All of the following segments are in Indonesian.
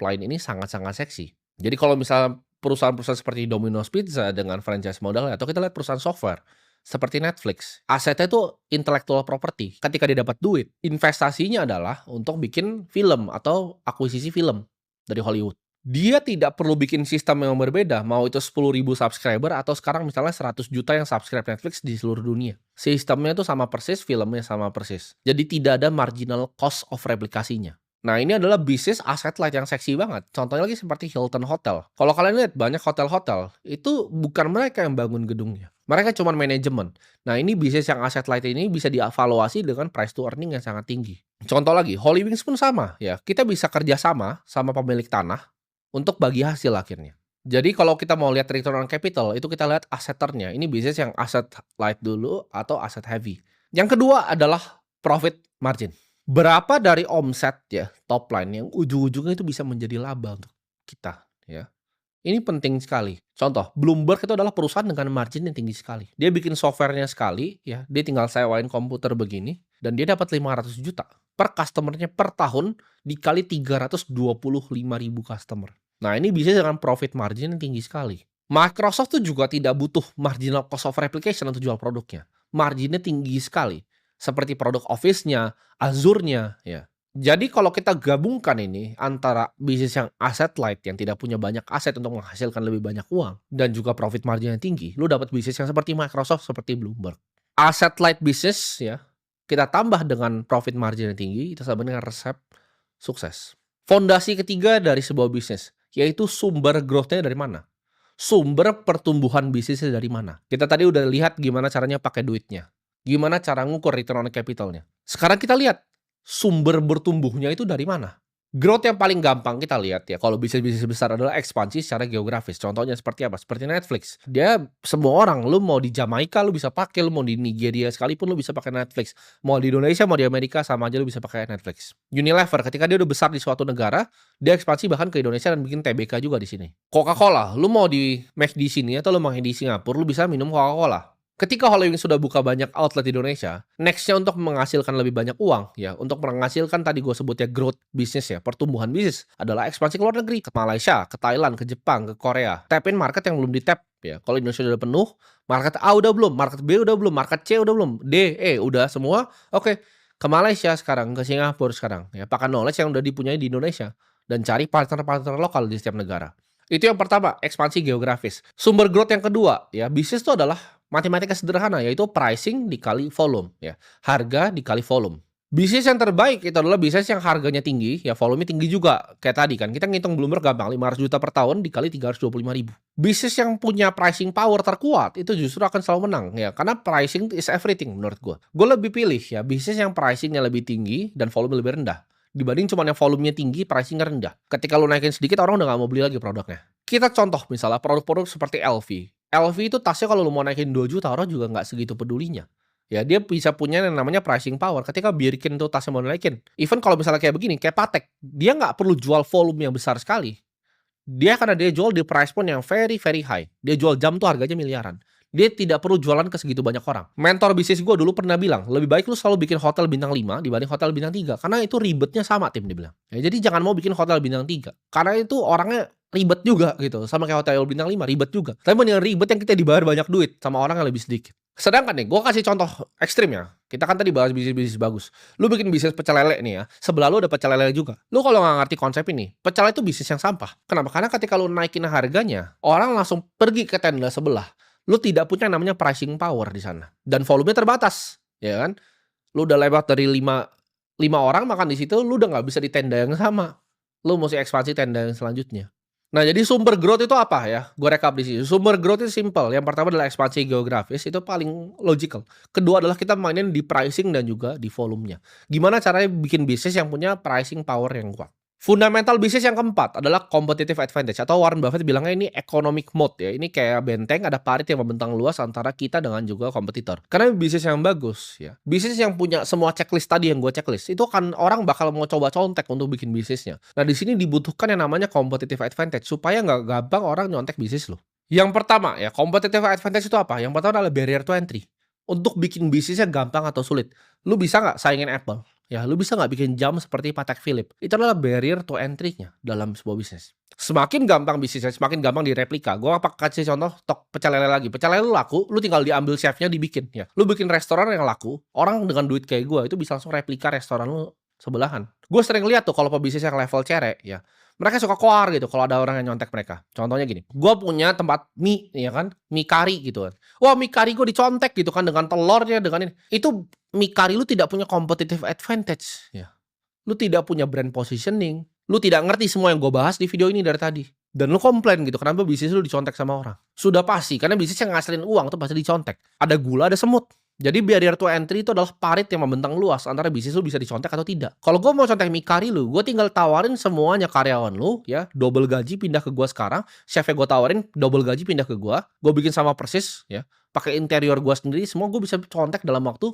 line ini sangat-sangat seksi. Jadi kalau misalnya perusahaan-perusahaan seperti Domino's Pizza dengan franchise model atau kita lihat perusahaan software seperti Netflix, asetnya itu intellectual property. Ketika dia dapat duit, investasinya adalah untuk bikin film atau akuisisi film dari Hollywood. Dia tidak perlu bikin sistem yang berbeda, mau itu 10.000 subscriber atau sekarang misalnya 100 juta yang subscribe Netflix di seluruh dunia. Sistemnya itu sama persis, filmnya sama persis. Jadi tidak ada marginal cost of replikasinya. Nah, ini adalah bisnis aset light yang seksi banget. Contohnya lagi seperti Hilton Hotel. Kalau kalian lihat banyak hotel-hotel, itu bukan mereka yang bangun gedungnya. Mereka cuma manajemen. Nah, ini bisnis yang aset light ini bisa dievaluasi dengan price to earning yang sangat tinggi. Contoh lagi, Holy Wings pun sama ya. Kita bisa kerjasama sama pemilik tanah untuk bagi hasil akhirnya. Jadi kalau kita mau lihat return on capital, itu kita lihat aset turn-nya. Ini bisnis yang aset light dulu atau aset heavy. Yang kedua adalah profit margin. Berapa dari omset ya, top line yang ujung-ujungnya itu bisa menjadi laba untuk kita ya. Ini penting sekali. Contoh, Bloomberg itu adalah perusahaan dengan margin yang tinggi sekali. Dia bikin softwarenya sekali ya, dia tinggal sewain komputer begini dan dia dapat 500 juta per customernya per tahun dikali 325.000 customer. Nah, ini bisa dengan profit margin yang tinggi sekali. Microsoft tuh juga tidak butuh marginal cost of replication untuk jual produknya. Marginnya tinggi sekali. Seperti produk Office-nya, Azure-nya, ya. Jadi kalau kita gabungkan ini antara bisnis yang asset light yang tidak punya banyak aset untuk menghasilkan lebih banyak uang dan juga profit margin yang tinggi, lu dapat bisnis yang seperti Microsoft, seperti Bloomberg. Asset light bisnis ya, kita tambah dengan profit margin yang tinggi, itu sama dengan resep sukses. Fondasi ketiga dari sebuah bisnis, yaitu sumber growth-nya dari mana? Sumber pertumbuhan bisnisnya dari mana? Kita tadi udah lihat gimana caranya pakai duitnya. Gimana cara ngukur return on capital-nya. Sekarang kita lihat, sumber bertumbuhnya itu dari mana? Growth yang paling gampang kita lihat ya, kalau bisnis-bisnis besar adalah ekspansi secara geografis. Contohnya seperti apa? Seperti Netflix. Dia semua orang, lu mau di Jamaika lu bisa pakai, lu mau di Nigeria sekalipun lu bisa pakai Netflix. Mau di Indonesia, mau di Amerika sama aja lu bisa pakai Netflix. Unilever ketika dia udah besar di suatu negara, dia ekspansi bahkan ke Indonesia dan bikin TBK juga di sini. Coca-Cola, lu mau di McD di sini atau lu mau di Singapura, lu bisa minum Coca-Cola. Ketika Holy Wings sudah buka banyak outlet di Indonesia, next-nya untuk menghasilkan lebih banyak uang, ya, untuk menghasilkan tadi gue sebutnya growth bisnis ya, pertumbuhan bisnis, adalah ekspansi ke luar negeri, ke Malaysia, ke Thailand, ke Jepang, ke Korea. Tap in market yang belum di-tap, ya. Kalau Indonesia udah penuh, market A udah belum, market B udah belum, market C udah belum, D, E udah semua, oke. Ke Malaysia sekarang, ke Singapura sekarang, ya, pakai knowledge yang udah dipunyai di Indonesia, dan cari partner-partner lokal di setiap negara. Itu yang pertama, ekspansi geografis. Sumber growth yang kedua, ya, bisnis itu adalah matematika sederhana, yaitu pricing dikali volume, ya. Harga dikali volume. Bisnis yang terbaik itu adalah bisnis yang harganya tinggi, ya volume tinggi juga. Kayak tadi kan, kita ngitung Bloomberg gampang, 500 juta per tahun dikali 325.000. Bisnis yang punya pricing power terkuat, itu justru akan selalu menang, ya. Karena pricing is everything menurut gue. Gue lebih pilih, ya, bisnis yang pricingnya lebih tinggi dan volume lebih rendah. Dibanding cuma yang volumenya tinggi, pricingnya rendah. Ketika lu naikin sedikit, orang udah gak mau beli lagi produknya. Kita contoh misalnya produk-produk seperti LV. LV itu tasnya kalau lu mau naikin 2 juta, orang juga nggak segitu pedulinya. Ya, dia bisa punya yang namanya pricing power ketika bikin tuh tasnya mau naikin. Even kalau misalnya kayak begini, kayak Patek, dia nggak perlu jual volume yang besar sekali. Karena dia jual di price point yang very very high. Dia jual jam tuh harganya miliaran. Dia tidak perlu jualan ke segitu banyak orang. Mentor bisnis gue dulu pernah bilang, lebih baik lu selalu bikin hotel bintang 5 dibanding hotel bintang 3. Karena itu ribetnya sama, tim, dia bilang. Ya, jadi jangan mau bikin hotel bintang 3. Karena itu orangnya ribet juga gitu. Sama kayak hotel bintang 5, ribet juga. Tapi mendingan ribet yang kita dibayar banyak duit sama orang yang lebih sedikit. Sedangkan nih, gue kasih contoh ekstrim ya. Kita kan tadi bahas bisnis-bisnis bagus. Lu bikin bisnis pecel lele nih ya. Sebelah lu ada pecel lele juga. Lu kalau nggak ngerti konsep ini, pecel lele itu bisnis yang sampah. Kenapa? Karena ketika lu naikin harganya, orang langsung pergi ke tenda sebelah. Lu tidak punya namanya pricing power di sana. Dan volumenya terbatas, ya kan? Lu udah lewat dari 5 orang makan di situ, lu udah nggak bisa di tenda yang sama. Lu mesti ekspansi tenda yang selanjutnya. Nah, jadi sumber growth itu apa ya? Gue rekap di sini. Sumber growth itu simple. Yang pertama adalah ekspansi geografis, itu paling logical. Kedua adalah kita mainin di pricing dan juga di volumenya. Gimana caranya bikin bisnis yang punya pricing power yang kuat? Fundamental bisnis yang keempat adalah competitive advantage, atau Warren Buffett bilangnya ini economic moat ya. Ini kayak benteng, ada parit yang membentang luas antara kita dengan juga kompetitor. Karena bisnis yang bagus ya, bisnis yang punya semua checklist tadi yang gue checklist, itu kan orang bakal mau coba contek untuk bikin bisnisnya. Nah, di sini dibutuhkan yang namanya competitive advantage supaya nggak gampang orang nyontek bisnis lo. Yang pertama ya, competitive advantage itu apa? Yang pertama adalah barrier to entry. Untuk bikin bisnisnya gampang atau sulit. Lu bisa nggak saingin Apple? Ya, lu bisa nggak bikin jam seperti Patek Philippe? Itu adalah barrier to entry-nya dalam sebuah bisnis. Semakin gampang bisnisnya, semakin gampang direplika. Gua kasih contoh pecel lele lagi. Pecel lele lu laku, lu tinggal diambil chefnya dibikin ya. Lu bikin restoran yang laku, orang dengan duit kayak gua itu bisa langsung replika restoran lu sebelahan. Gue sering lihat tuh kalau pebisnis yang level cere ya, mereka suka koar gitu kalau ada orang yang nyontek mereka. Contohnya gini, gua punya tempat mie ya kan, mie kari gitu kan. Wah, mie kari gue dicontek gitu kan dengan telurnya, dengan ini. Itu mie kari lu tidak punya competitive advantage ya. Lu tidak punya brand positioning, lu tidak ngerti semua yang gue bahas di video ini dari tadi. Dan lu komplain gitu, kenapa bisnis lu dicontek sama orang? Sudah pasti, karena bisnis yang ngasilin uang tuh pasti dicontek. Ada gula, ada semut. Jadi barrier to entry itu adalah parit yang membentang luas antara bisnis lu bisa dicontek atau tidak. Kalau gue mau contek mie kari lu, gue tinggal tawarin semuanya karyawan lu ya, double gaji pindah ke gue sekarang, chefnya gue tawarin double gaji pindah ke gue bikin sama persis ya, pakai interior gue sendiri, semua gue bisa contek dalam waktu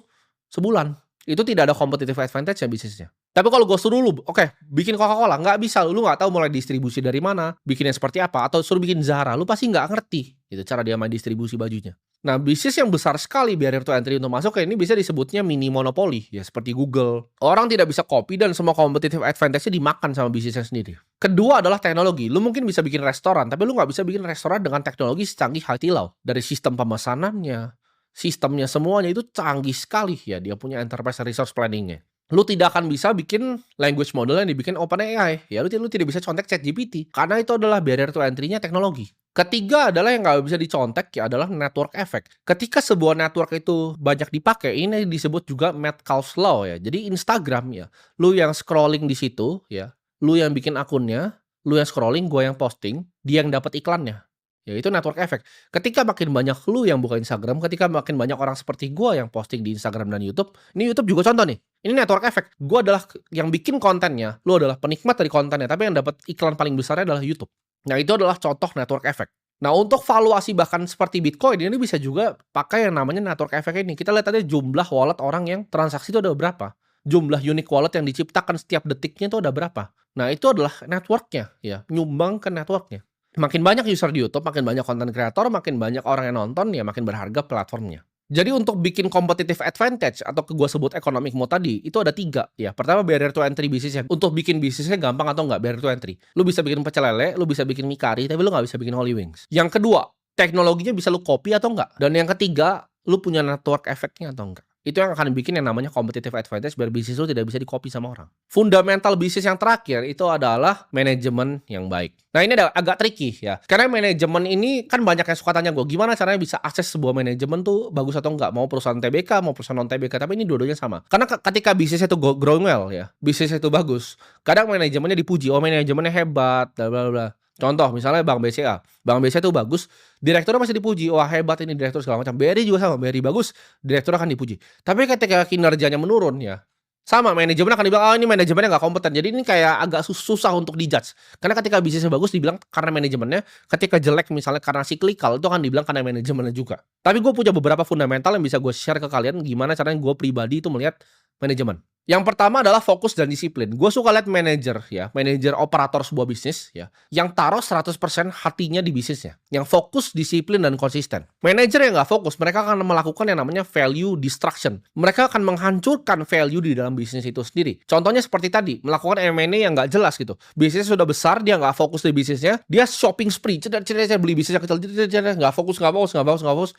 sebulan. Itu tidak ada competitive advantage ya bisnisnya. Tapi kalau gue suruh lu, oke, bikin Coca-Cola, nggak bisa, lu nggak tahu mulai distribusi dari mana, bikinnya seperti apa, atau suruh bikin Zara, lu pasti nggak ngerti gitu cara dia main distribusi bajunya. Nah, bisnis yang besar sekali barrier to entry untuk masuk ke ini bisa disebutnya mini monopoli, ya seperti Google. Orang tidak bisa copy dan semua competitive advantage-nya dimakan sama bisnisnya sendiri. Kedua adalah teknologi. Lu mungkin bisa bikin restoran, tapi lu nggak bisa bikin restoran dengan teknologi secanggih Haitilau. Dari sistem pemesanannya, sistemnya semuanya itu canggih sekali ya, dia punya enterprise resource planning-nya. Lu tidak akan bisa bikin language model yang dibikin OpenAI. Ya, lu tidak bisa contek ChatGPT karena itu adalah barrier to entry-nya teknologi. Ketiga adalah yang nggak bisa dicontek ya adalah network effect. Ketika sebuah network itu banyak dipakai, ini disebut juga Metcalfe's Law ya. Jadi Instagram ya, lu yang scrolling di situ ya, lu yang bikin akunnya, lu yang scrolling, gua yang posting, dia yang dapat iklannya. Ya itu network effect. Ketika makin banyak lu yang buka Instagram, ketika makin banyak orang seperti gua yang posting di Instagram dan YouTube, ini YouTube juga contoh nih. Ini network effect. Gua adalah yang bikin kontennya, lu adalah penikmat dari kontennya, tapi yang dapat iklan paling besarnya adalah YouTube. Nah, itu adalah contoh network effect. Nah, untuk valuasi bahkan seperti Bitcoin ini bisa juga pakai yang namanya network effect ini. Kita lihat aja jumlah wallet orang yang transaksi itu ada berapa. Jumlah unique wallet yang diciptakan setiap detiknya itu ada berapa. Nah, itu adalah networknya ya, nyumbang ke networknya. Makin banyak user di YouTube, makin banyak konten kreator, makin banyak orang yang nonton, ya makin berharga platformnya. Jadi untuk bikin competitive advantage atau gua sebut economic mode tadi, itu ada 3 ya. Pertama barrier to entry bisnisnya. Untuk bikin bisnisnya gampang atau enggak barrier to entry. Lu bisa bikin pecel lele, lu bisa bikin mie kari, tapi lu nggak bisa bikin Holy Wings. Yang kedua, teknologinya bisa lu copy atau enggak. Dan yang ketiga, lu punya network effect-nya atau enggak. Itu yang akan bikin yang namanya competitive advantage biar bisnis lu tidak bisa di-copy sama orang. Fundamental bisnis yang terakhir itu adalah manajemen yang baik. Nah, ini agak tricky ya. Karena manajemen ini kan banyak yang suka tanya gue, gimana caranya bisa akses sebuah manajemen tuh bagus atau enggak? Mau perusahaan TBK, mau perusahaan non TBK, tapi ini dua-duanya sama. Karena ketika bisnisnya itu growing well ya, bisnisnya itu bagus, kadang manajemennya dipuji, oh manajemennya hebat, bla bla bla. Contoh misalnya Bank BCA. Bank BCA itu bagus, direkturnya masih dipuji, wah hebat ini direktur segala macam. BRI juga sama, BRI bagus, direktur akan dipuji. Tapi ketika kinerjanya menurun ya, sama manajemen akan dibilang, oh ini manajemennya nggak kompeten. Jadi ini kayak agak susah untuk dijudge. Karena ketika bisnisnya bagus dibilang karena manajemennya, ketika jelek misalnya karena cyclical itu akan dibilang karena manajemennya juga. Tapi gue punya beberapa fundamental yang bisa gue share ke kalian gimana caranya gue pribadi itu melihat manajemen. Yang pertama adalah fokus dan disiplin. Gue suka lihat manajer ya, manajer operator sebuah bisnis ya, yang taruh 100% hatinya di bisnisnya, yang fokus, disiplin dan konsisten. Manajer yang nggak fokus, mereka akan melakukan yang namanya value destruction. Mereka akan menghancurkan value di dalam bisnis itu sendiri. Contohnya seperti tadi, melakukan M&A yang nggak jelas gitu. Bisnisnya sudah besar, dia nggak fokus di bisnisnya, dia shopping spree, cedera beli bisnis yang kecil, nggak fokus.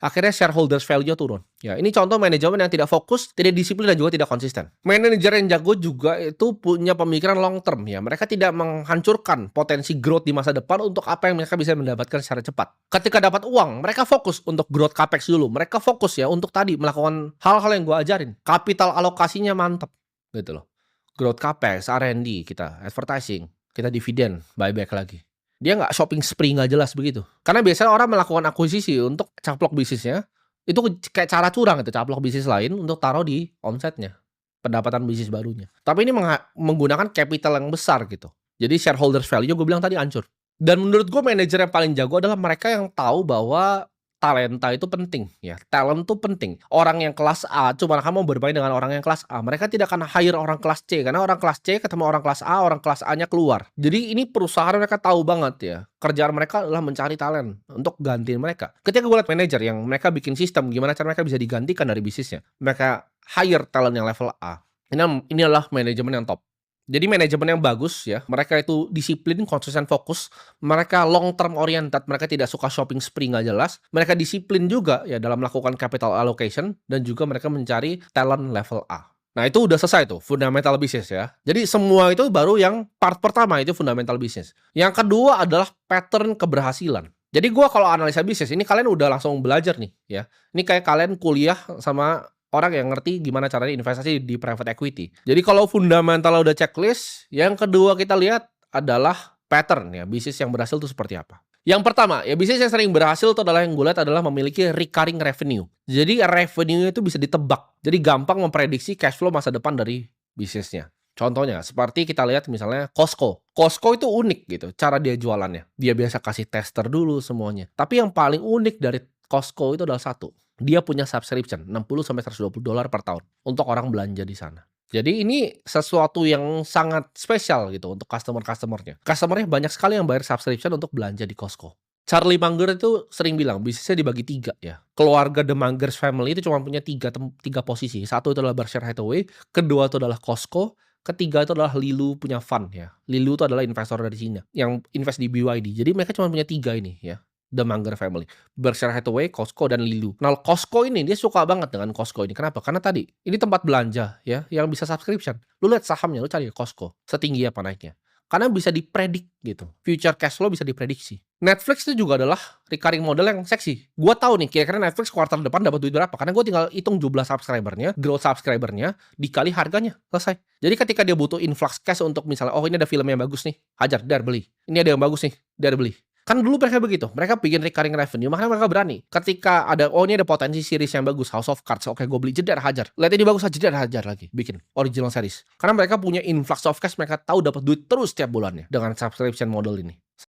Akhirnya shareholders value turun. Ya, ini contoh manajemen yang tidak fokus, tidak disiplin dan juga tidak konsisten. Manajer yang jago juga itu punya pemikiran long term ya. Mereka tidak menghancurkan potensi growth di masa depan untuk apa yang mereka bisa mendapatkan secara cepat. Ketika dapat uang, mereka fokus untuk growth capex dulu. Mereka fokus ya untuk tadi melakukan hal-hal yang gue ajarin. Kapital alokasinya mantap gitu loh. Growth capex, R&D kita, advertising, kita dividen, buyback lagi. Dia nggak shopping spree nggak jelas begitu. Karena biasanya orang melakukan akuisisi untuk caplok bisnisnya, itu kayak cara curang itu, caplok bisnis lain untuk taruh di omsetnya, pendapatan bisnis barunya. Tapi ini menggunakan capital yang besar gitu. Jadi shareholders value gue bilang tadi hancur. Dan menurut gue manajer yang paling jago adalah mereka yang tahu bahwa talenta itu penting ya. Talent itu penting. Orang yang kelas A cuma akan mau bermain dengan orang yang kelas A. Mereka tidak akan hire orang kelas C karena orang kelas C ketemu orang kelas A, orang kelas A-nya keluar. Jadi ini perusahaan mereka tahu banget ya. Kerjaan mereka adalah mencari talent untuk gantiin mereka. Ketika gue lihat manajer yang mereka bikin sistem gimana cara mereka bisa digantikan dari bisnisnya. Mereka hire talent yang level A. Ini adalah manajemen yang top. Jadi manajemen yang bagus ya, mereka itu disiplin, konsisten, fokus, mereka long term oriented, mereka tidak suka shopping spree nggak jelas, mereka disiplin juga ya dalam melakukan capital allocation, dan juga mereka mencari talent level A. Nah itu udah selesai tuh, fundamental bisnis ya. Jadi semua itu baru yang part pertama itu fundamental bisnis. Yang kedua adalah pattern keberhasilan. Jadi gua kalau analisa bisnis, ini kalian udah langsung belajar nih ya. Ini kayak kalian kuliah sama orang yang ngerti gimana caranya investasi di private equity. Jadi kalau fundamental udah checklist, yang kedua kita lihat adalah pattern ya, bisnis yang berhasil itu seperti apa. Yang pertama, ya bisnis yang sering berhasil itu adalah yang gue lihat adalah memiliki recurring revenue. Jadi revenue itu bisa ditebak. Jadi gampang memprediksi cash flow masa depan dari bisnisnya. Contohnya, seperti kita lihat misalnya Costco. Costco itu unik gitu, cara dia jualannya. Dia biasa kasih tester dulu semuanya. Tapi yang paling unik dari Costco itu adalah satu, dia punya subscription $60 sampai $120 per tahun untuk orang belanja di sana. Jadi ini sesuatu yang sangat spesial gitu untuk customer-customer-nya. Customer-nya banyak sekali yang bayar subscription untuk belanja di Costco. Charlie Munger itu sering bilang bisnisnya dibagi 3 ya. Keluarga The Mungers family itu cuma punya 3 posisi. Satu itu adalah Berkshire Hathaway, kedua itu adalah Costco, ketiga itu adalah Lilu punya fund ya. Lilu itu adalah investor dari Cina yang invest di BYD. Jadi mereka cuma punya 3 ini ya. The Munger family, Berkshire Hathaway, Costco, dan Lilu. Nah, Costco ini dia suka banget dengan Costco ini. Kenapa? Karena tadi ini tempat belanja ya yang bisa subscription. Lu lihat sahamnya, lu cari Costco, setinggi apa naiknya. Karena bisa dipredik gitu. Future cash flow bisa diprediksi. Netflix itu juga adalah recurring model yang seksi. Gua tahu nih kira-kira Netflix kuartal depan dapat duit berapa. Karena gue tinggal hitung jumlah subscribernya, growth subscribernya, dikali harganya. Selesai. Jadi ketika dia butuh influx cash untuk misalnya, oh ini ada film yang bagus nih, hajar, dar beli. Ini ada yang bagus nih, dar beli. Kan dulu mereka begitu, mereka bikin recurring revenue, makanya mereka berani. Ketika ada, oh ini ada potensi series yang bagus, House of Cards, oke gue beli, jedar hajar. Lihat ini bagus, jedar hajar lagi, bikin original series. Karena mereka punya influx of cash, mereka tahu dapat duit terus setiap bulannya dengan subscription model ini.